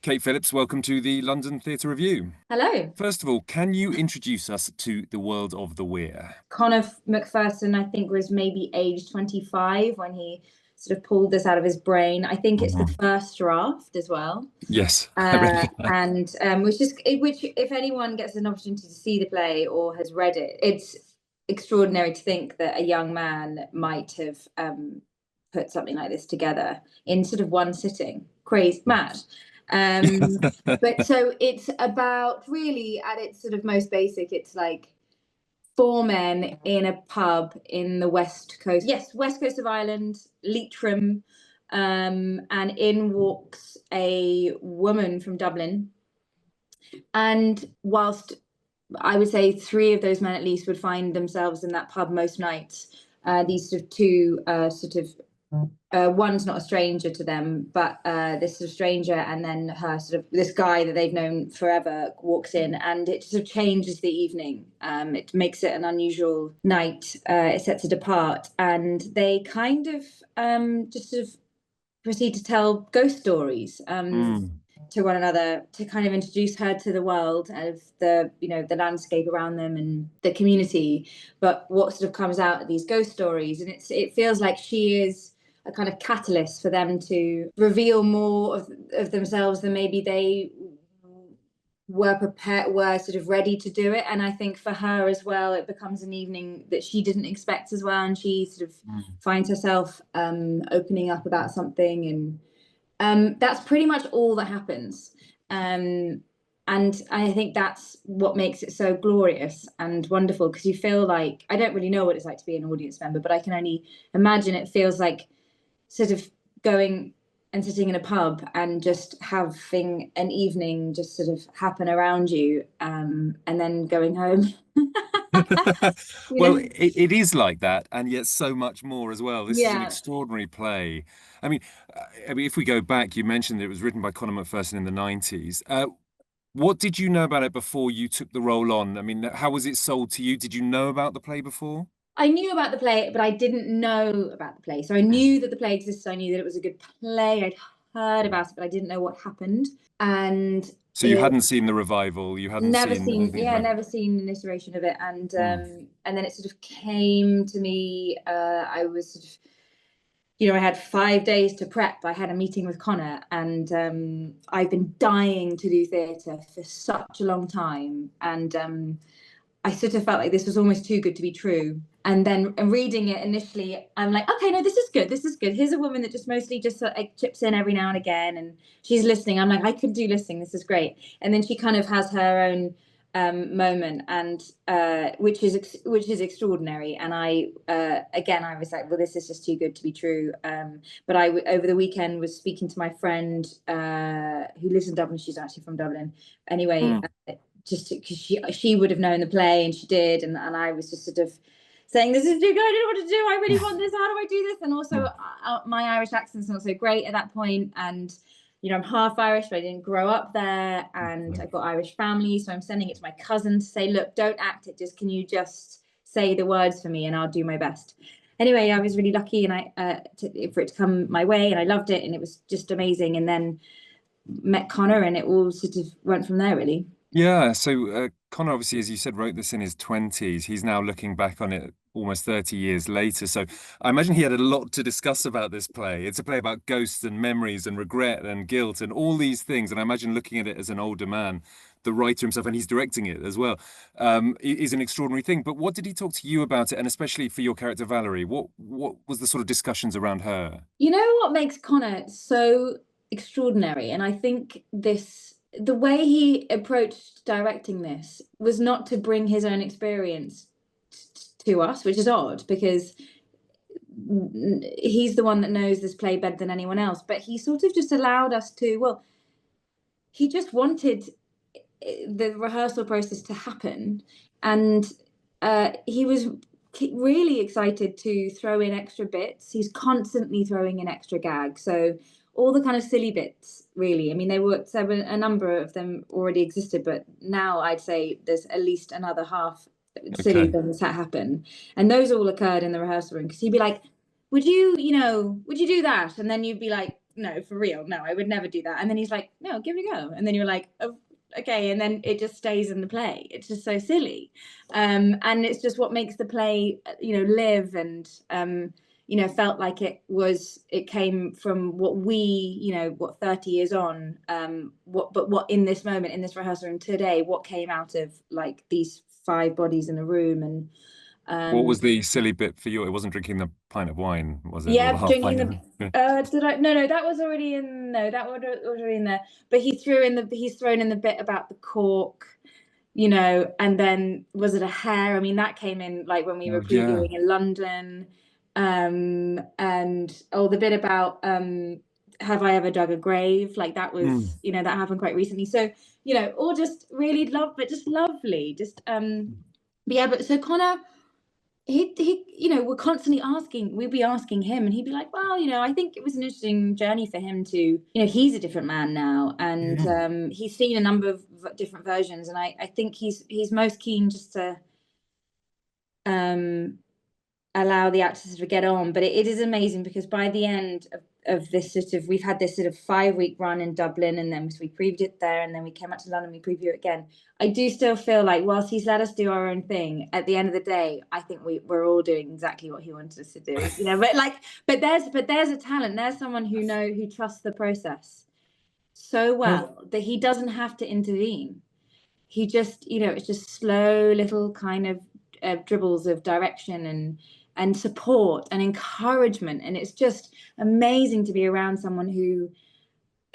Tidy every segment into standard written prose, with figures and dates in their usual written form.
Kate Phillips, welcome to the London Theatre Review. Hello. First of all, can you introduce us to the world of the Weir? Conor McPherson, I think, was maybe age 25 when he sort of pulled this out of his brain. I think it's the first draft as well. Yes, I read it. And which, if anyone gets an opportunity to see the play or has read it, it's extraordinary to think that a young man might have put something like this together in sort of one sitting. Crazy, mad. But so it's about, really at its sort of most basic, it's like four men in a pub in the west coast of Ireland, Leitrim, and in walks a woman from Dublin. And whilst I would say three of those men at least would find themselves in that pub most nights, these sort of two one's not a stranger to them, but this sort of stranger, and then her sort of this guy that they've known forever walks in, and it sort of changes the evening. It makes it an unusual night. It sets it apart, and they kind of just sort of proceed to tell ghost stories to one another, to kind of introduce her to the world of the landscape around them and the community. But what sort of comes out of these ghost stories, and it feels like she is a kind of catalyst for them to reveal more of themselves than maybe they were sort of ready to do it. And I think for her as well, it becomes an evening that she didn't expect as well, and she sort of finds herself opening up about something, and that's pretty much all that happens. And I think that's what makes it so glorious and wonderful, because you feel like, I don't really know what it's like to be an audience member, but I can only imagine it feels like sort of going and sitting in a pub and just having an evening just sort of happen around you, and then going home. Well, it is like that, and yet so much more as well. This is an Yeah. extraordinary play. I mean, if we go back, you mentioned that it was written by Conor McPherson in the 90s. What did you know about it before you took the role on? I mean, how was it sold to you? Did you know about the play before? I knew about the play, but I didn't know about the play. So I knew that the play existed. I knew that it was a good play. I'd heard about it, but I didn't know what happened. And So you hadn't seen the revival, you hadn't never seen seen, anything yeah, about it. never seen an iteration of it. And then it sort of came to me. I was sort of, I had 5 days to prep. I had a meeting with Conor, and I've been dying to do theatre for such a long time. And I sort of felt like this was almost too good to be true. And then reading it initially, I'm like, okay, no, this is good. This is good. Here's a woman that just mostly just like chips in every now and again, and she's listening. I'm like, I could do listening. This is great. And then she kind of has her own moment, and which is extraordinary. And I again, I was like, well, this is just too good to be true. But I over the weekend was speaking to my friend who lives in Dublin. She's actually from Dublin. Anyway. Just because she would have known the play, and she did, and I was just sort of saying, this is too good, I don't know what to do, I really want this, how do I do this? And also my Irish accent's not so great at that point, and I'm half Irish, but I didn't grow up there, and I've got Irish family, so I'm sending it to my cousin to say, look, don't act it, just can you just say the words for me and I'll do my best. Anyway, I was really lucky, and for it to come my way, and I loved it, and it was just amazing. And then met Conor, and it all sort of went from there, really. Yeah, so Conor, obviously, as you said, wrote this in his 20s. He's now looking back on it almost 30 years later. So I imagine he had a lot to discuss about this play. It's a play about ghosts and memories and regret and guilt and all these things. And I imagine looking at it as an older man, the writer himself, and he's directing it as well, is an extraordinary thing. But what did he talk to you about it? And especially for your character, Valerie, what was the sort of discussions around her? You know what makes Conor so extraordinary? And I think the way he approached directing this was not to bring his own experience to us, which is odd because he's the one that knows this play better than anyone else. But he sort of just allowed us to, well, he just wanted the rehearsal process to happen. And he was really excited to throw in extra bits. He's constantly throwing in extra gags. So all the kind of silly bits, really. I mean, there were a number of them already existed, but now I'd say there's at least another half silly things that happen. And those all occurred in the rehearsal room, because he'd be like, would you do that? And then you'd be like, no, for real, no, I would never do that. And then he's like, no, give it a go. And then you're like, oh, okay. And then it just stays in the play. It's just so silly. And it's just what makes the play, live, and felt like it came from what we, what 30 years on, what in this moment, in this rehearsal room today, what came out of like these 5 bodies in a room. And What was the silly bit for you? It wasn't drinking the pint of wine, was it? Or yeah, the half drinking pint? did I? No, that was already in. No, that was already in there. But he's thrown in the bit about the cork, and then was it a hair? I mean, that came in like when we were Yeah. previewing in London. And the bit about have I ever dug a grave? Like that was, that happened quite recently. So, all just really but just lovely. Just but yeah, but so Conor, we're constantly we'd be asking him, and he'd be like, well, I think it was an interesting journey for him to, he's a different man now, and he's seen a number of different versions, and I think he's most keen just to allow the actors to get on. But it is amazing, because by the end of this we've had this sort of 5-week run in Dublin, and then we previewed it there, and then we came out to London, we preview it again. I do still feel like whilst he's let us do our own thing, at the end of the day, I think we're all doing exactly what he wanted us to do. But there's a talent, there's someone who trusts the process so well that he doesn't have to intervene. He just, it's just slow little kind of dribbles of direction and support and encouragement, and it's just amazing to be around someone who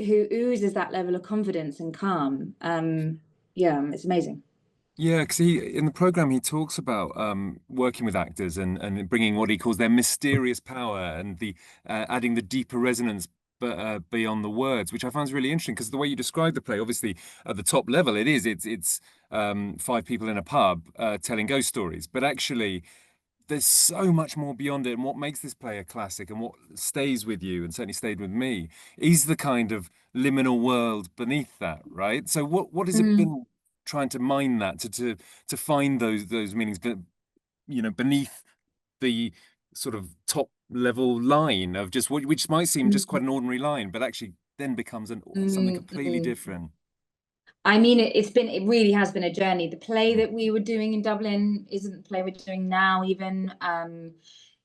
oozes that level of confidence and calm. It's amazing. Yeah, because in the program he talks about working with actors and bringing what he calls their mysterious power, and the adding the deeper resonance beyond the words, which I find is really interesting, because the way you describe the play, obviously at the top level, it's 5 people in a pub telling ghost stories, but actually there's so much more beyond it. And what makes this play a classic, and what stays with you, and certainly stayed with me, is the kind of liminal world beneath that, right? So what has it been trying to mine that, to find those meanings, but beneath the sort of top level line of just which might seem just quite an ordinary line, but actually then becomes something completely different. I mean, it really has been a journey. The play that we were doing in Dublin isn't the play we're doing now, even.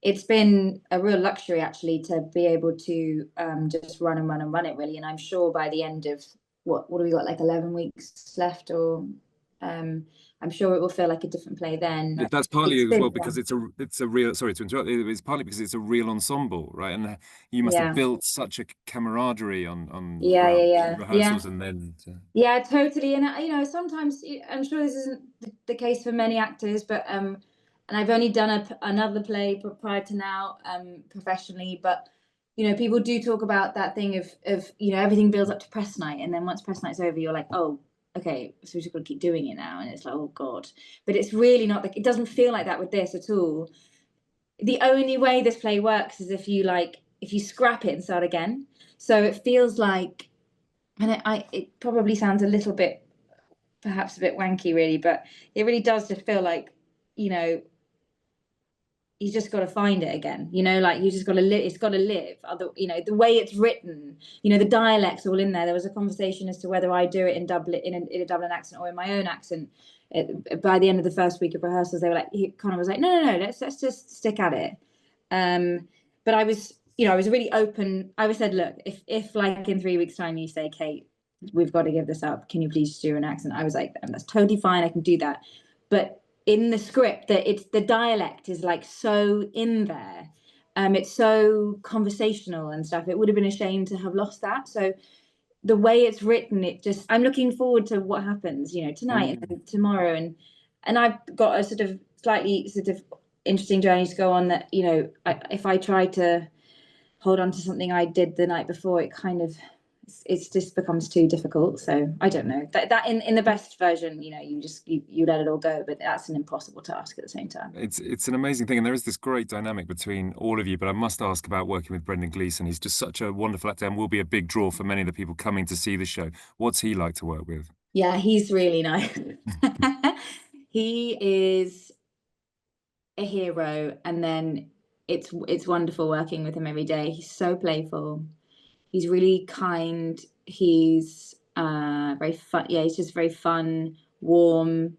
It's been a real luxury, actually, to be able to just run it, really. And I'm sure by the end of, what do we got, like 11 weeks left, or I'm sure it will feel like a different play then. That's partly as well because it's a real, sorry to interrupt, it's partly because it's a real ensemble, right? And you must have built such a camaraderie on rehearsals, and then yeah, totally. And sometimes, I'm sure this isn't the case for many actors, but and I've only done another play prior to now, professionally, but people do talk about that thing of everything builds up to press night, and then once press night's over, you're like, oh, okay, so we've just got to keep doing it now. And it's like, oh God. But it's really not, it doesn't feel like that with this at all. The only way this play works is if you scrap it and start again. So it feels like, and it probably sounds a little bit, perhaps a bit wanky, really, but it really does just feel like, you just got to find it again, like you just got to live. It's got to live. The way it's written, the dialect's all in there. There was a conversation as to whether I do it in Dublin in a Dublin accent or in my own accent. By the end of the first week of rehearsals, they were like, he kind of was like, no, let's just stick at it. But I was really open. I said, look, if like in 3 weeks' time you say, Kate, we've got to give this up, can you please do an accent? I was like, that's totally fine. I can do that. But in the script, that it's the dialect is like so in there, it's so conversational and stuff. It would have been a shame to have lost that. So the way it's written, I'm looking forward to what happens, tonight and tomorrow, and I've got a sort of slightly sort of interesting journey to go on. That if I try to hold on to something I did the night before, it kind of it just becomes too difficult. So I don't know that in the best version, you let it all go, but that's an impossible task at the same time. It's an amazing thing, and there is this great dynamic between all of you. But I must ask about working with Brendan Gleeson. He's just such a wonderful actor, and will be a big draw for many of the people coming to see the show. What's he like to work with? Yeah, he's really nice. He is a hero, and then it's wonderful working with him every day. He's so playful. He's really kind. He's very fun. Yeah, he's just very fun, warm,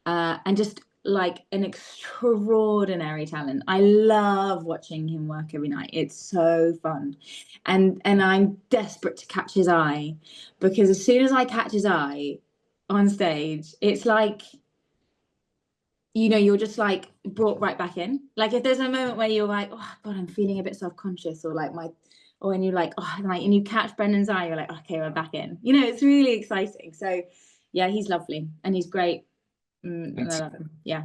and just like an extraordinary talent. I love watching him work every night. It's so fun. And I'm desperate to catch his eye, because as soon as I catch his eye on stage, it's like, you know, you're just like brought right back in. Like if there's a moment where you're like, oh God, I'm feeling a bit self-conscious, or like or when you're like, oh, like, and you catch Brendan's eye, you're like, okay, we're back in. You know, it's really exciting. So yeah, he's lovely and he's great. And I love him. Yeah.